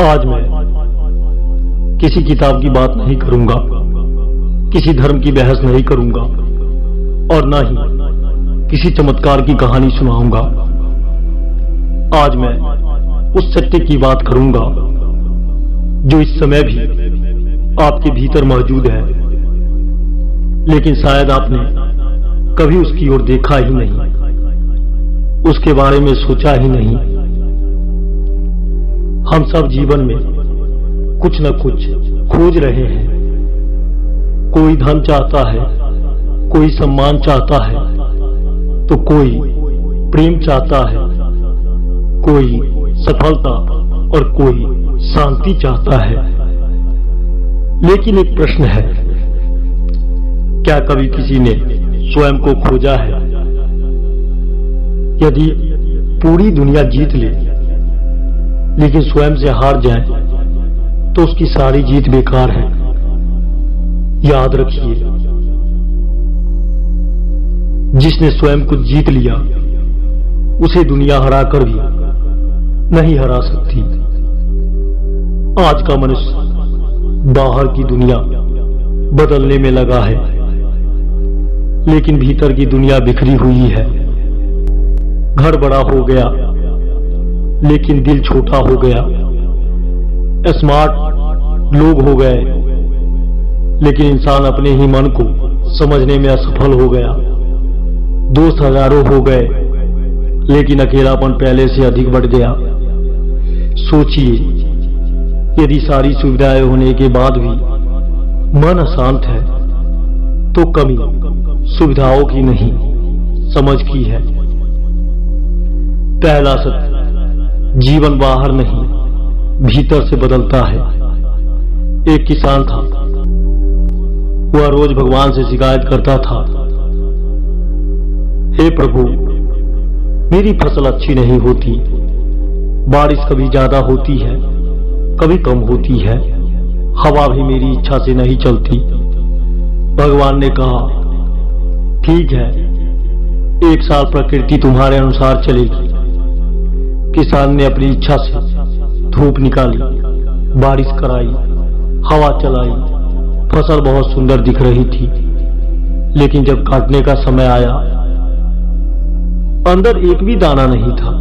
आज मैं किसी किताब की बात नहीं करूंगा, किसी धर्म की बहस नहीं करूंगा और न ही किसी चमत्कार की कहानी सुनाऊंगा। आज मैं उस सत्य की बात करूंगा जो इस समय भी आपके भीतर मौजूद है, लेकिन शायद आपने कभी उसकी ओर देखा ही नहीं, उसके बारे में सोचा ही नहीं। हम सब जीवन में कुछ न कुछ खोज रहे हैं। कोई धन चाहता है, कोई सम्मान चाहता है, तो कोई प्रेम चाहता है, कोई सफलता और कोई शांति चाहता है। लेकिन एक प्रश्न है, क्या कभी किसी ने स्वयं को खोजा है? यदि पूरी दुनिया जीत ले लेकिन स्वयं से हार जाए तो उसकी सारी जीत बेकार है। याद रखिए, जिसने स्वयं को जीत लिया उसे दुनिया हराकर भी नहीं हरा सकती। आज का मनुष्य बाहर की दुनिया बदलने में लगा है, लेकिन भीतर की दुनिया बिखरी हुई है। घर बड़ा हो गया लेकिन दिल छोटा हो गया। स्मार्ट लोग हो गए लेकिन इंसान अपने ही मन को समझने में असफल हो गया। दोस्त हजारों हो गए लेकिन अकेलापन पहले से अधिक बढ़ गया। सोचिए, यदि सारी सुविधाएं होने के बाद भी मन अशांत है तो कमी सुविधाओं की नहीं, समझ की है। पहला सत्य, जीवन बाहर नहीं भीतर से बदलता है। एक किसान था, वह रोज भगवान से शिकायत करता था, हे प्रभु, मेरी फसल अच्छी नहीं होती, बारिश कभी ज्यादा होती है कभी कम होती है, हवा भी मेरी इच्छा से नहीं चलती। भगवान ने कहा, ठीक है, एक साल प्रकृति तुम्हारे अनुसार चलेगी। किसान ने अपनी इच्छा से धूप निकाली, बारिश कराई, हवा चलाई, फसल बहुत सुंदर दिख रही थी। लेकिन जब काटने का समय आया, अंदर एक भी दाना नहीं था।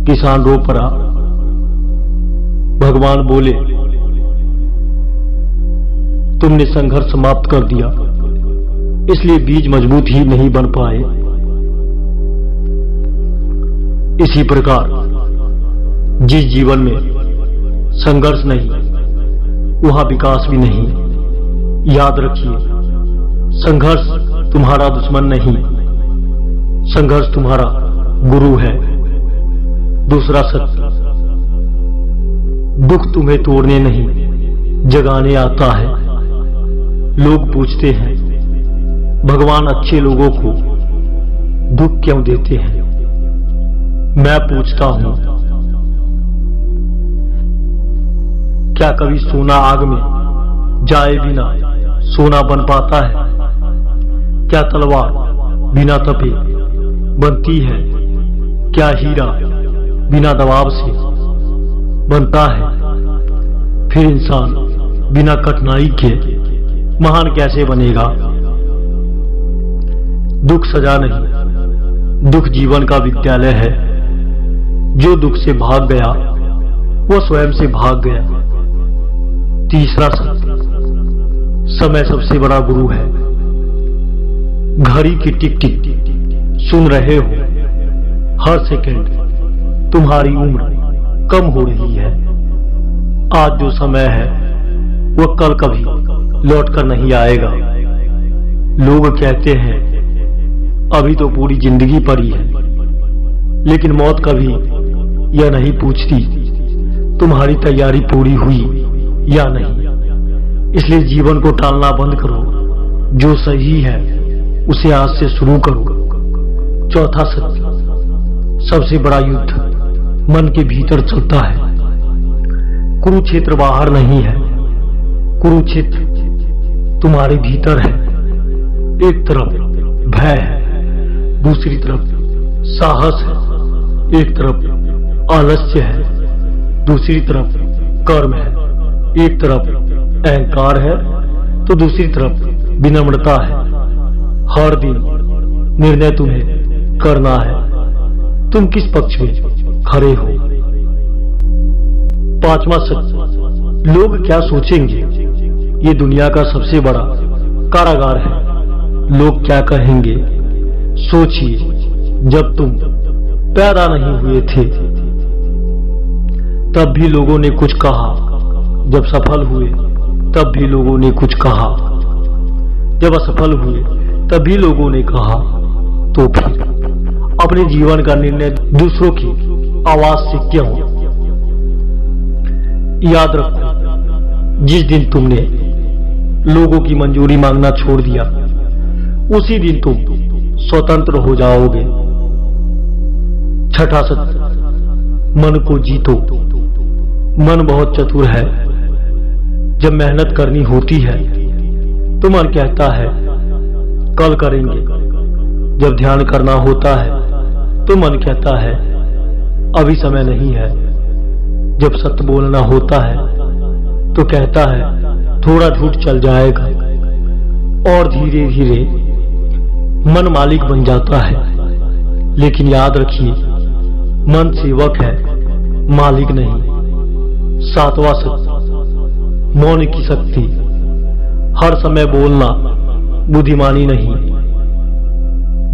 किसान रो पड़ा। भगवान बोले, तुमने संघर्ष समाप्त कर दिया, इसलिए बीज मजबूत ही नहीं बन पाए। इसी प्रकार जिस जीवन में संघर्ष नहीं, वहां विकास भी नहीं। याद रखिए, संघर्ष तुम्हारा दुश्मन नहीं, संघर्ष तुम्हारा गुरु है। दूसरा सत्य, दुख तुम्हें तोड़ने नहीं जगाने आता है। लोग पूछते हैं, भगवान अच्छे लोगों को दुख क्यों देते हैं? मैं पूछता हूं, क्या कभी सोना आग में जाए बिना सोना बन पाता है? क्या तलवार बिना तपे बनती है? क्या हीरा बिना दबाव से बनता है? फिर इंसान बिना कठिनाई के महान कैसे बनेगा? दुख सजा नहीं, दुख जीवन का विद्यालय है। जो दुख से भाग गया वो स्वयं से भाग गया। तीसरा सत्य, समय सबसे बड़ा गुरु है। घड़ी की टिक टिक सुन रहे हो, हर सेकंड तुम्हारी उम्र कम हो रही है। आज जो समय है वह कल कभी लौट कर नहीं आएगा। लोग कहते हैं, अभी तो पूरी जिंदगी पड़ी है, लेकिन मौत कभी यह नहीं पूछती तुम्हारी तैयारी पूरी हुई या नहीं। इसलिए जीवन को टालना बंद करो, जो सही है उसे आज से शुरू करो। चौथा सत्य, सबसे बड़ा युद्ध मन के भीतर चलता है। कुरुक्षेत्र बाहर नहीं है, कुरुक्षेत्र तुम्हारे भीतर है। एक तरफ भय है, दूसरी तरफ साहस है, एक तरफ आलस्य है, दूसरी तरफ कर्म है। एक तरफ अहंकार है तो दूसरी तरफ विनम्रता है। हर दिन निर्णय तुम्हें करना है, तुम किस पक्ष में खड़े हो। पांचवा सत्य, लोग क्या सोचेंगे ये दुनिया का सबसे बड़ा कारागार है। लोग क्या कहेंगे सोचिए, जब तुम पैदा नहीं हुए थे तब भी लोगों ने कुछ कहा, जब सफल हुए तब भी लोगों ने कुछ कहा, जब असफल हुए तब भी लोगों ने कहा। तो फिर अपने जीवन का निर्णय दूसरों की आवाज से क्यों? याद रखो, जिस दिन तुमने लोगों की मंजूरी मांगना छोड़ दिया उसी दिन तुम स्वतंत्र हो जाओगे। छठा सत्य, मन को जीतो। मन बहुत चतुर है। जब मेहनत करनी होती है तो मन कहता है कल करेंगे। जब ध्यान करना होता है तो मन कहता है अभी समय नहीं है। जब सत्य बोलना होता है तो कहता है थोड़ा झूठ चल जाएगा। और धीरे धीरे मन मालिक बन जाता है। लेकिन याद रखिए, मन सेवक है, मालिक नहीं। सातवां सत्य, मौन की शक्ति। हर समय बोलना बुद्धिमानी नहीं।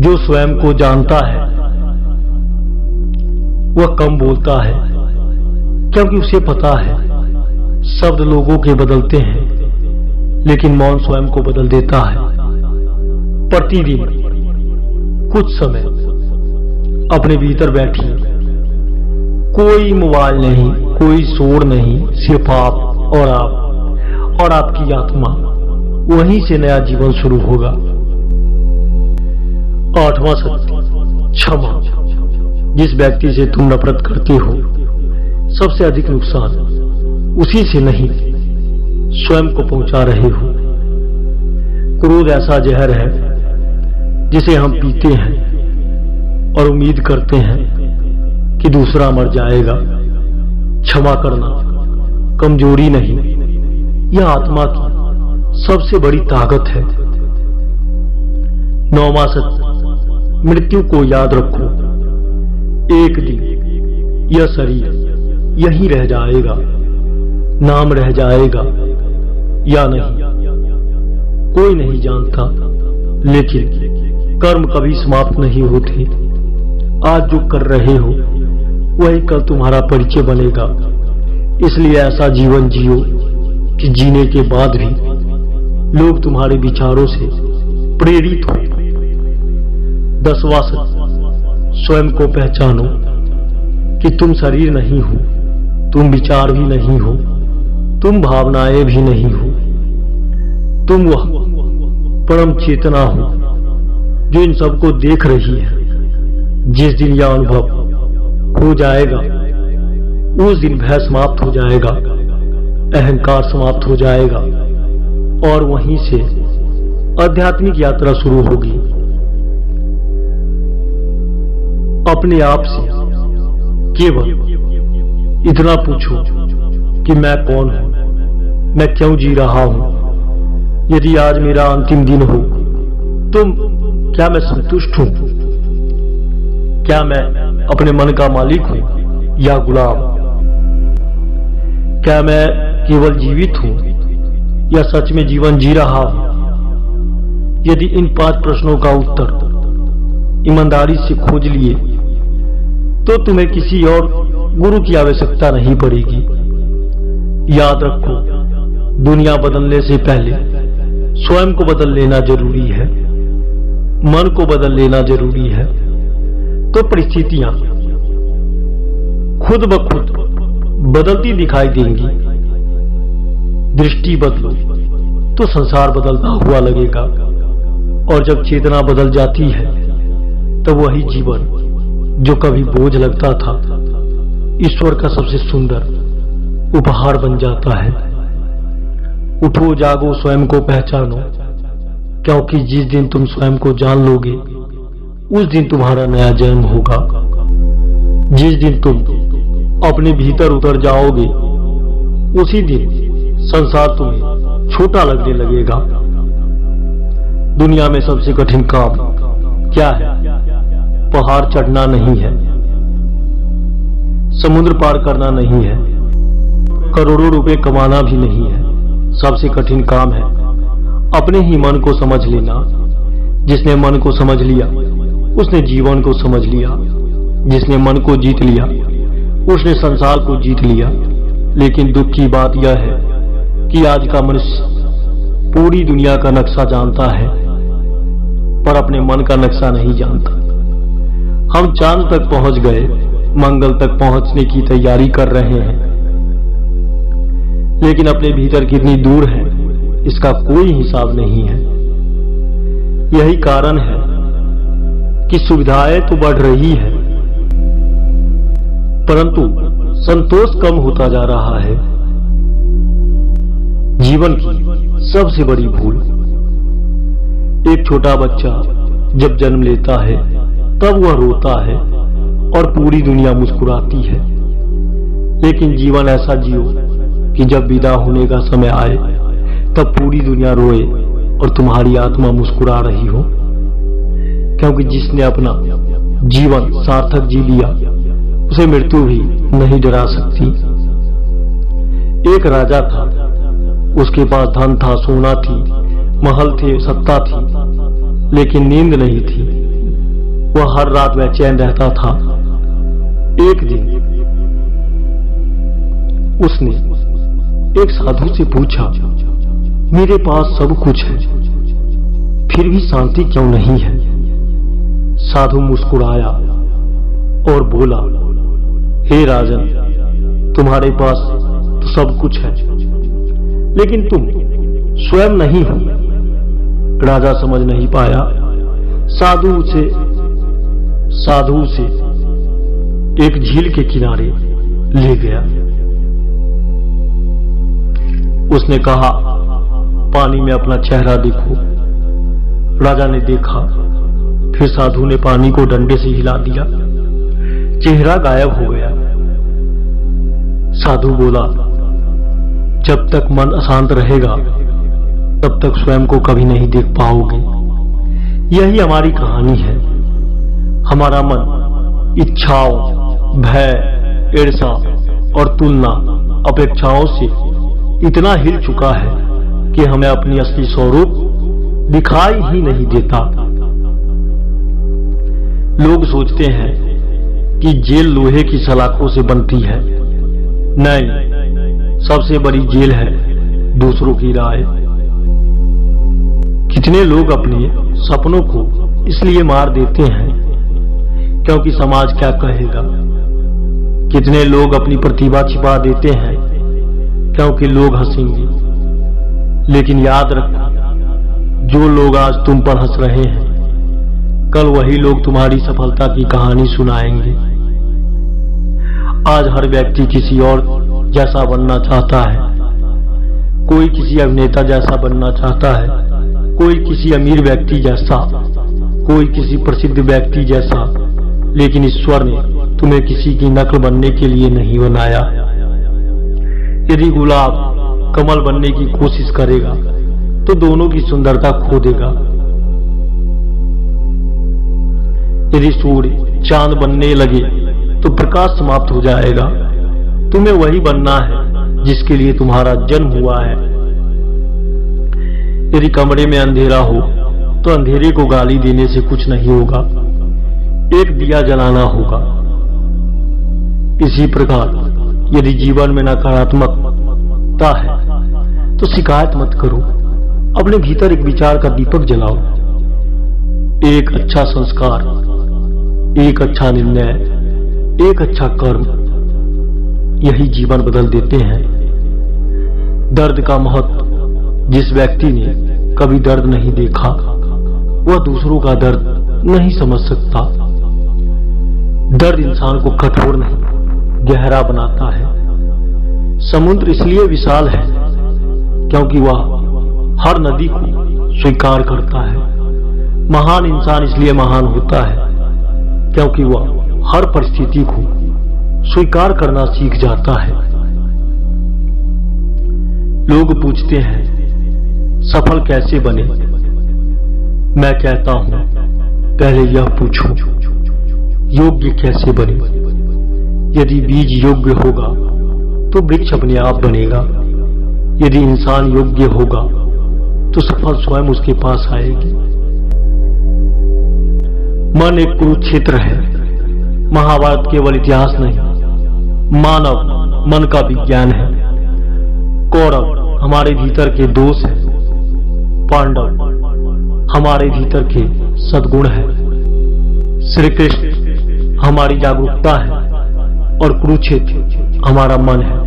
जो स्वयं को जानता है वह कम बोलता है, क्योंकि उसे पता है शब्द लोगों के बदलते हैं लेकिन मौन स्वयं को बदल देता है। प्रतिदिन कुछ समय अपने भीतर बैठिए। कोई मोबाइल नहीं, कोई शोर नहीं, सिर्फ आप और आपकी आत्मा। वहीं से नया जीवन शुरू होगा। आठवां सत्य, क्षमा। जिस व्यक्ति से तुम नफरत करते हो सबसे अधिक नुकसान उसी से नहीं स्वयं को पहुंचा रहे हो। क्रोध ऐसा जहर है जिसे हम पीते हैं और उम्मीद करते हैं कि दूसरा मर जाएगा। क्षमा करना कमजोरी नहीं, यह आत्मा की सबसे बड़ी ताकत है। नौवां सत्य, मृत्यु को याद रखो। एक दिन यह शरीर यहीं रह जाएगा। नाम रह जाएगा या नहीं कोई नहीं जानता, लेकिन कर्म कभी समाप्त नहीं होते। आज जो कर रहे हो वही कल तुम्हारा परिचय बनेगा। इसलिए ऐसा जीवन जियो कि जीने के बाद भी लोग तुम्हारे विचारों से प्रेरित हो। 10वां सत्य, स्वयं को पहचानो कि तुम शरीर नहीं हो, तुम विचार भी नहीं हो, तुम भावनाएं भी नहीं हो। तुम वह परम चेतना हो जो इन सबको देख रही है। जिस दिन यह अनुभव हो जाएगा उस दिन भय समाप्त हो जाएगा, अहंकार समाप्त हो जाएगा और वहीं से आध्यात्मिक यात्रा शुरू होगी। अपने आप से केवल इतना पूछो कि मैं कौन हूं, मैं क्यों जी रहा हूं। यदि आज मेरा अंतिम दिन हो तो क्या मैं संतुष्ट हूं? क्या मैं अपने मन का मालिक हूं या गुलाम? क्या मैं केवल जीवित हूं या सच में जीवन जी रहा हूं? यदि इन 5 प्रश्नों का उत्तर ईमानदारी से खोज लिए तो तुम्हें किसी और गुरु की आवश्यकता नहीं पड़ेगी। याद रखो, दुनिया बदलने से पहले स्वयं को बदल लेना जरूरी है। मन को बदल लेना जरूरी है तो परिस्थितियां खुद ब खुद बदलती दिखाई देंगी। दृष्टि बदलो तो संसार बदलता हुआ लगेगा और जब चेतना बदल जाती है तब वही जीवन जो कभी बोझ लगता था ईश्वर का सबसे सुंदर उपहार बन जाता है। उठो, जागो, स्वयं को पहचानो, क्योंकि जिस दिन तुम स्वयं को जान लोगे उस दिन तुम्हारा नया जन्म होगा। जिस दिन तुम अपने भीतर उतर जाओगे, उसी दिन संसार तुम्हें छोटा लगने लगेगा। दुनिया में सबसे कठिन काम क्या है? पहाड़ चढ़ना नहीं है, समुद्र पार करना नहीं है, करोड़ों रुपए कमाना भी नहीं है। सबसे कठिन काम है अपने ही मन को समझ लेना। जिसने मन को समझ लिया उसने जीवन को समझ लिया। जिसने मन को जीत लिया उसने संसार को जीत लिया। लेकिन दुख की बात यह है कि आज का मनुष्य पूरी दुनिया का नक्शा जानता है, पर अपने मन का नक्शा नहीं जानता। हम चांद तक पहुंच गए, मंगल तक पहुंचने की तैयारी कर रहे हैं, लेकिन अपने भीतर कितनी दूर है इसका कोई हिसाब नहीं है। यही कारण है कि सुविधाएं तो बढ़ रही है, परंतु संतोष कम होता जा रहा है। जीवन की सबसे बड़ी भूल, एक छोटा बच्चा जब जन्म लेता है तब वह रोता है और पूरी दुनिया मुस्कुराती है। लेकिन जीवन ऐसा जियो कि जब विदा होने का समय आए तब पूरी दुनिया रोए और तुम्हारी आत्मा मुस्कुरा रही हो। क्योंकि जिसने अपना जीवन सार्थक जी लिया उसे मृत्यु भी नहीं डरा सकती। एक राजा था, उसके पास धन था, सोना थी, महल थे, सत्ता थी, लेकिन नींद नहीं थी। वह हर रात बेचैन रहता था। एक दिन उसने एक साधु से पूछा, मेरे पास सब कुछ है, फिर भी शांति क्यों नहीं है? साधु मुस्कुराया और बोला, हे राजन, तुम्हारे पास तो सब कुछ है, लेकिन तुम स्वयं नहीं हो। राजा समझ नहीं पाया। साधु से एक झील के किनारे ले गया। उसने कहा, पानी में अपना चेहरा देखो। राजा ने देखा, फिर साधु ने पानी को डंडे से हिला दिया, चेहरा गायब हो गया। साधु बोला, जब तक मन अशांत रहेगा तब तक स्वयं को कभी नहीं देख पाओगे। यही हमारी कहानी है। हमारा मन इच्छाओं, भय, ईर्ष्या और तुलना, अपेक्षाओं से इतना हिल चुका है कि हमें अपनी असली स्वरूप दिखाई ही नहीं देता। लोग सोचते हैं कि जेल लोहे की सलाखों से बनती है। नहीं, सबसे बड़ी जेल है दूसरों की राय। कितने लोग अपने सपनों को इसलिए मार देते हैं क्योंकि समाज क्या कहेगा। कितने लोग अपनी प्रतिभा छिपा देते हैं क्योंकि लोग हंसेंगे। लेकिन याद रखो, जो लोग आज तुम पर हंस रहे हैं, कल वही लोग तुम्हारी सफलता की कहानी सुनाएंगे। आज हर व्यक्ति किसी और जैसा बनना चाहता है। कोई किसी अभिनेता जैसा बनना चाहता है, कोई किसी अमीर व्यक्ति जैसा, कोई किसी प्रसिद्ध व्यक्ति जैसा। लेकिन ईश्वर ने तुम्हें किसी की नकल बनने के लिए नहीं बनाया। यदि गुलाब कमल बनने की कोशिश करेगा तो दोनों की सुंदरता खो देगा। यदि सूर्य चांद बनने लगे तो प्रकाश समाप्त हो जाएगा। तुम्हें वही बनना है जिसके लिए तुम्हारा जन्म हुआ है। यदि कमरे में अंधेरा हो तो अंधेरे को गाली देने से कुछ नहीं होगा, एक दिया जलाना होगा। इसी प्रकार यदि जीवन में नकारात्मकता है तो शिकायत मत करो, अपने भीतर एक विचार का दीपक जलाओ। एक अच्छा संस्कार, एक अच्छा निर्णय, एक अच्छा कर्म, यही जीवन बदल देते हैं। दर्द का महत्व जिस व्यक्ति ने कभी दर्द नहीं देखा वह दूसरों का दर्द नहीं समझ सकता। दर्द इंसान को कठोर नहीं गहरा बनाता है। समुद्र इसलिए विशाल है क्योंकि वह हर नदी को स्वीकार करता है। महान इंसान इसलिए महान होता है क्योंकि वह हर परिस्थिति को स्वीकार करना सीख जाता है। लोग पूछते हैं सफल कैसे बने। मैं कहता हूं पहले यह पूछो योग्य कैसे बने। यदि बीज योग्य होगा तो वृक्ष अपने आप बनेगा। यदि इंसान योग्य होगा तो सफल स्वयं उसके पास आएगी। मन एक कुरुक्षेत्र है। महाभारत केवल इतिहास नहीं, मानव मन का विज्ञान है। कौरव हमारे भीतर के दोष है, पांडव हमारे भीतर के सद्गुण है, श्री कृष्ण हमारी जागरूकता है और कुरुक्षेत्र हमारा मन है।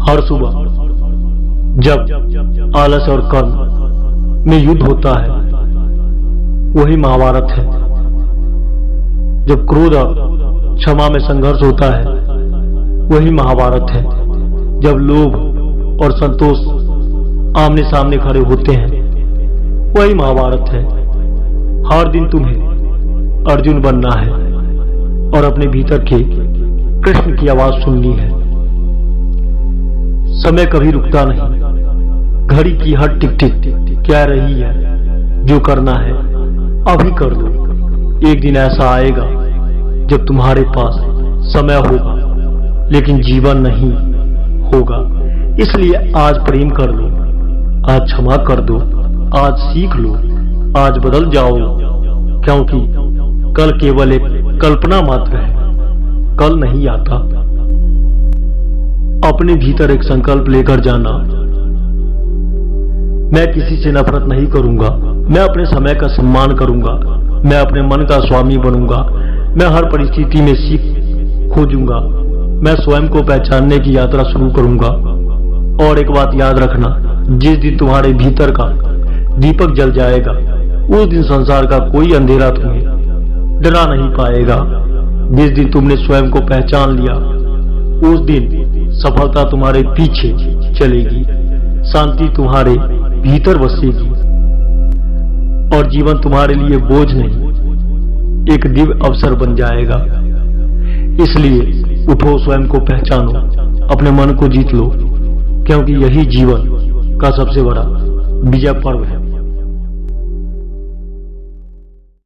हर सुबह जब आलस और कर्म में युद्ध होता है वही महाभारत है। जब क्रोध और क्षमा में संघर्ष होता है वही महाभारत है। जब लोभ और संतोष आमने सामने खड़े होते हैं वही महाभारत है। हर दिन तुम्हें अर्जुन बनना है और अपने भीतर के कृष्ण की आवाज सुननी है। समय कभी रुकता नहीं। घड़ी की हर टिक टिक कह रही है जो करना है अभी कर दो। एक दिन ऐसा आएगा जब तुम्हारे पास समय होगा लेकिन जीवन नहीं होगा। इसलिए आज प्रेम कर लो, आज क्षमा कर दो, आज सीख लो, आज बदल जाओ, क्योंकि कल केवल एक कल्पना मात्र है, कल नहीं आता। अपने भीतर एक संकल्प लेकर जाना, मैं किसी से नफरत नहीं करूंगा, मैं अपने समय का सम्मान करूंगा, मैं अपने मन का स्वामी बनूंगा, मैं हर परिस्थिति में सीख खोजूंगा, मैं स्वयं को पहचानने की यात्रा शुरू करूंगा। और एक बात याद रखना, जिस दिन तुम्हारे भीतर का दीपक जल जाएगा उस दिन संसार का कोई अंधेरा तुम्हें डरा नहीं पाएगा। जिस दिन तुमने स्वयं को पहचान लिया उस दिन सफलता तुम्हारे पीछे चलेगी, शांति तुम्हारे भीतर बसेगी और जीवन तुम्हारे लिए बोझ नहीं एक दिव्य अवसर बन जाएगा। इसलिए उठो, स्वयं को पहचानो, अपने मन को जीत लो, क्योंकि यही जीवन का सबसे बड़ा विजय पर्व है।